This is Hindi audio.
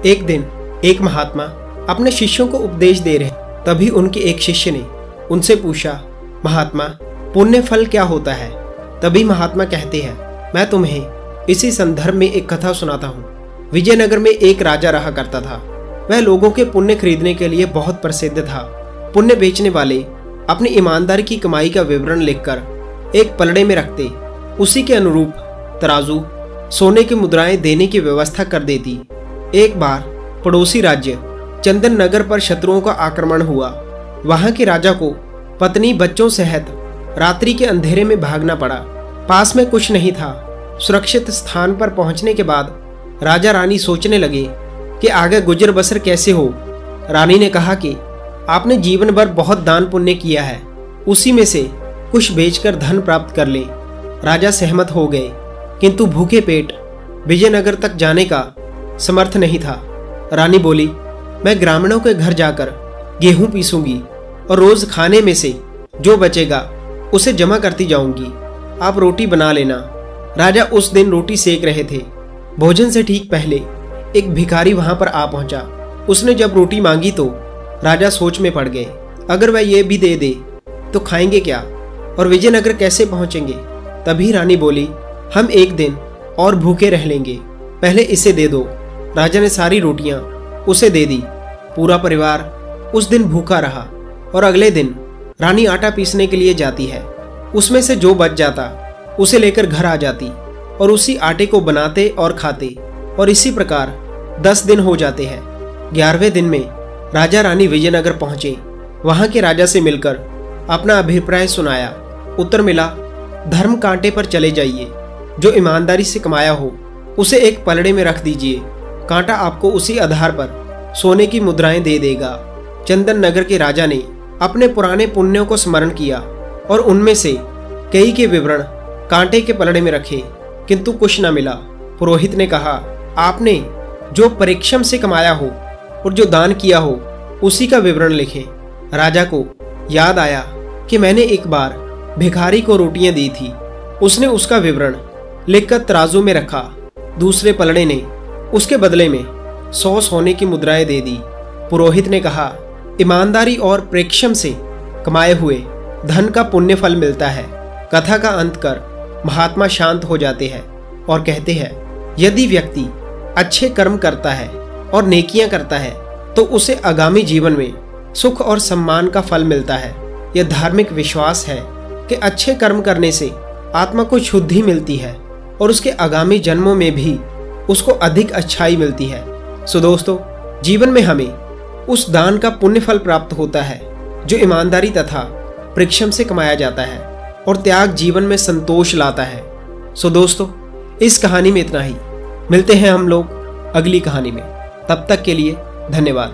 एक दिन एक महात्मा अपने शिष्यों को उपदेश दे रहे, तभी उनके एक शिष्य ने उनसे पूछा, महात्मा पुण्य फल क्या होता है? तभी महात्मा कहते हैं, मैं तुम्हें इसी संदर्भ में एक कथा सुनाता हूँ। विजयनगर में एक राजा रहा करता था। वह लोगों के पुण्य खरीदने के लिए बहुत प्रसिद्ध था। पुण्य बेचने वाले अपनी ईमानदारी की कमाई का विवरण लिखकर एक पलड़े में रखते, उसी के अनुरूप तराजू सोने की मुद्राएं देने की व्यवस्था कर देती। एक बार पड़ोसी राज्य चंदन नगर पर शत्रुओं का आक्रमण हुआ। वहां के राजा को पत्नी बच्चों सहित रात्रि के अंधेरे में भागना पड़ा। पास में कुछ नहीं था। सुरक्षित स्थान पर पहुंचने के बाद राजा रानी सोचने लगे कि आगे गुजर बसर कैसे हो। रानी ने कहा कि आपने जीवन भर बहुत दान पुण्य किया है, उसी में से कुछ बेचकर धन प्राप्त कर लें। राजा सहमत हो गए, किंतु भूखे पेट विजयनगर तक जाने का समर्थ नहीं था। रानी बोली, मैं ग्रामीणों के घर जाकर गेहूं पीसूंगी और रोज खाने में से जो बचेगा उसे जमा करती जाऊंगी। आप रोटी बना लेना। राजा उस दिन रोटी सेक रहे थे। भोजन से ठीक पहले एक भिखारी वहां पर आ पहुंचा। उसने जब रोटी मांगी तो राजा सोच में पड़ गए, अगर वह ये भी दे दे तो खाएंगे क्या और विजयनगर कैसे पहुंचेंगे? तभी रानी बोली, हम एक दिन और भूखे रह लेंगे, पहले इसे दे दो। राजा ने सारी रोटियां उसे दे दी। पूरा परिवार उस दिन भूखा रहा और अगले दिन रानी आटा पीसने के लिए जाती है। उसमें से जो बच जाता उसे लेकर घर आ जाती और उसी आटे को बनाते और खाते, और इसी प्रकार 10 दिन हो जाते हैं। 11वें दिन में राजा रानी विजयनगर पहुंचे। वहां के राजा से मिलकर अपना अभिप्राय सुनाया। उत्तर मिला, धर्म कांटे पर चले जाइए। जो ईमानदारी से कमाया हो उसे एक पलड़े में रख दीजिए। कांटा आपको उसी आधार पर सोने की मुद्राएं दे देगा। चंदन नगर के राजा ने अपने पुराने पुण्यों को स्मरण किया और उनमें से कई के विवरण कांटे के पलड़े में रखे, किंतु कुछ न मिला। पुरोहित ने कहा, आपने जो परिश्रम से कमाया हो और जो दान किया हो उसी का विवरण लिखें। राजा को याद आया कि मैंने एक बार भिखारी को रोटियां दी थी। उसने उसका विवरण लिखकर तराजू में रखा। दूसरे पलड़े ने उसके बदले में 100 सोने की मुद्राएं दे दी। पुरोहित ने कहा, ईमानदारी और परिश्रम से कमाए हुए धन का पुण्य फल मिलता है। कथा का अंत कर महात्मा शांत हो जाते हैं और कहते हैं, यदि व्यक्ति अच्छे कर्म करता है और नेकियां करता है तो उसे आगामी जीवन में सुख और सम्मान का फल मिलता है। यह धार्मिक विश्वास है कि अच्छे कर्म करने से आत्मा को शुद्धि मिलती है और उसके आगामी जन्मों में भी उसको अधिक अच्छाई मिलती है। सो दोस्तों, जीवन में हमें उस दान का पुण्य फल प्राप्त होता है जो ईमानदारी तथा परिश्रम से कमाया जाता है, और त्याग जीवन में संतोष लाता है। सो दोस्तों, इस कहानी में इतना ही। मिलते हैं हम लोग अगली कहानी में। तब तक के लिए धन्यवाद।